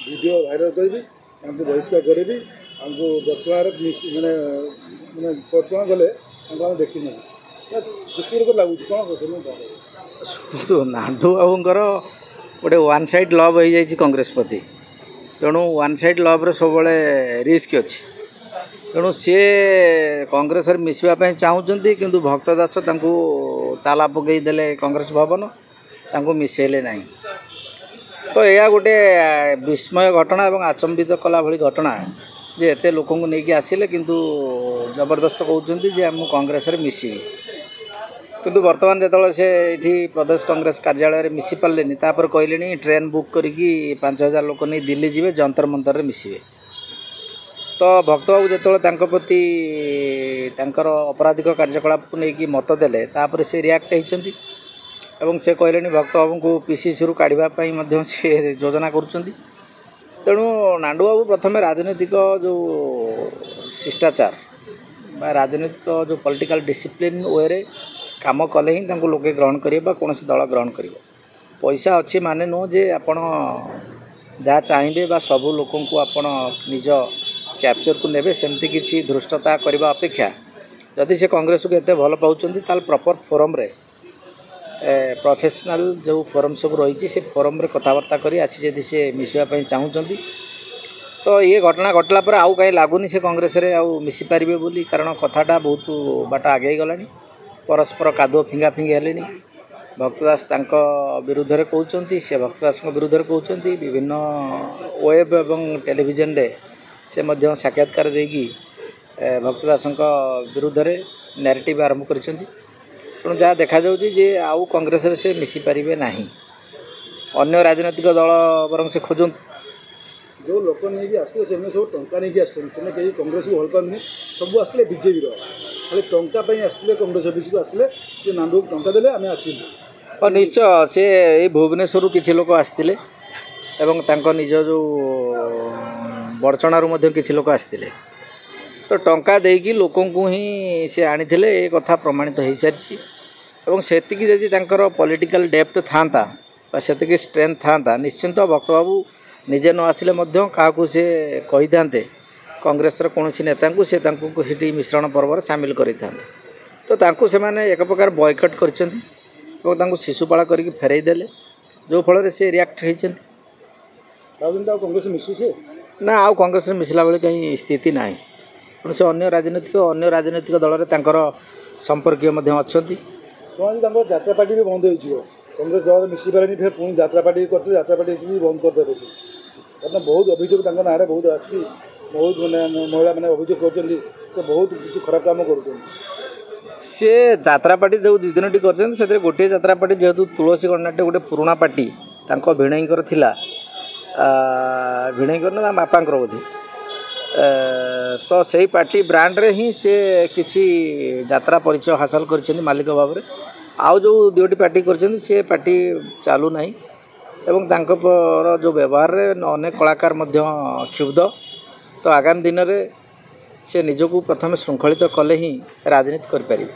Video viral करी बहिष्कार करी बर्चमार मैंने मैंने बर्चमा गले देखी जुक्ति लगुच कौन तो नाडू बाबूंर गोटे वन साइड लव हो जाए कांग्रेस प्रति तेणु वन साइड लव्रे सब रिस्क अच्छी तेणु सी कांग्रेस मिसवाई चाहूँगी किंतु भक्त दास ताला पकईदे कांग्रेस भवन मिसेले ना तो यह गोटे विस्मय घटना और आचंबित कला भली घटना जे एते लोक नहीं आसिले किंतु जबरदस्त कहते जे आम कांग्रेस मिसबी किंतु वर्तमान जो से ये प्रदेश कांग्रेस कार्यालय में मिसी पारे तापर कहले ट्रेन बुक करके 5000 लोक नहीं दिल्ली जी जंतर मंतर मिसबे तो भक्त बाबू जो प्रति अपराधिक कार्यकलाप को लेकिन मत देले तापर से रिएक्ट होती एवं से कहले भक्त बाबू को पीसीसी रू काढ़ापी सी योजना करुँच तेणु नाडू बाबू प्रथम राजनीतिक जो शिष्टाचार राजनीतिक जो पॉलिटिकल डिसिप्लिन वे काम कले ही लोके ग्रहण करेंगे कौन दल ग्रहण कर पैसा अच्छी माने नुह जे आपण जहाँ चाहिए बा सबू लोक को आपण निज कैप्चर को नेबे सेमती किसी धृष्टता करने अपेक्षा जदि से कांग्रेस को एते भल पाँच प्रॉपर फोरम रे प्रोफेशनल जो फोरम सब रही से फोरम रे कथबार्ता करी आसी जदि से मिसवाई चाहूँगी तो ये घटना घटला पर आउ कहीं लगुनि से कांग्रेस रे आउ मिसी पारिबे बोली कारण कथाटा बहुत बाट आगे गलानी परस्पर कादुओ फिंगा फिंगी हेले भक्तदास विरुद्ध में कहते से भक्तदास विरुद्ध में कहते विभिन्न वेब एवं टेलीविजन रे से मध्य साक्षात्कार देगी भक्तदास विरुद्ध में नैरेटिव आरंभ कर तेणु जहाँ देखा जे आउ कांग्रेस रे से मिसी पारिबे नाही अन्य राजनीतिक दल बर से खोजत जो लोक नहीं आसते सब टंका नहीं आसते कहीं कांग्रेस को भल पाते सब आसते बीजेपी खाली टंका आसते कांग्रेस ऑफिस को आसते नाडू टंका देले आम आसलु और निश्चय से भुवनेश्वर किसी लोक आसते निज जो बड़चणारू किसी लोक आसते तो टंका देकी लोक ही सी आनी ये कथा प्रमाणित हो सारी सेतिकी जदि पॉलिटिकल डेप्थ था से स्ट्रेंथ था निश्चिंत भक्त बाबू निजे न आसिले क्या से कही था कांग्रेस कौन नेता को से मिश्रण पर्व सामिल कर तो से एक प्रकार बॉयकट कर शिशुपाल करके फेरई देले जो फल से रिएक्ट होती कांग्रेस मिसुचे ना आउ कांग्रेस मिसला बेले कहीं स्थिति ना तेणु से अन्य राजनीतिक दल में संपर्क अच्छा जात्रा पार्टी भी बंद हो कांग्रेस दल मिसी पारे फिर पुणी जात्रा पार्टी करते जात्रा पार्टी भी बंद करदे कारण बहुत अभियोग ना बहुत आसी बहुत मैंने महिला मैंने अभियोग कर बहुत किसी खराब काम कर सी जात्रा पार्टी जो दी दिन कर गोटे जात्रा पार्टी जेहेतु तुलसी गणनाट्य गोटे पुराणा पार्टी भिणईकर थिला भिणईकर ना बापांकर बोधे तो सही पार्टी ब्रांड रे ही से किसी जात्रा परिचय हासिल कर मालिक भाव में आउ जो दुईटी पार्टी कर से पार्टी चालू ना एवं तांकर जो व्यवहार रे अनेक कलाकार क्षुब्ध तो आगामी दिन में से निजक प्रथम श्रृंखलित कले ही राजनीति करें।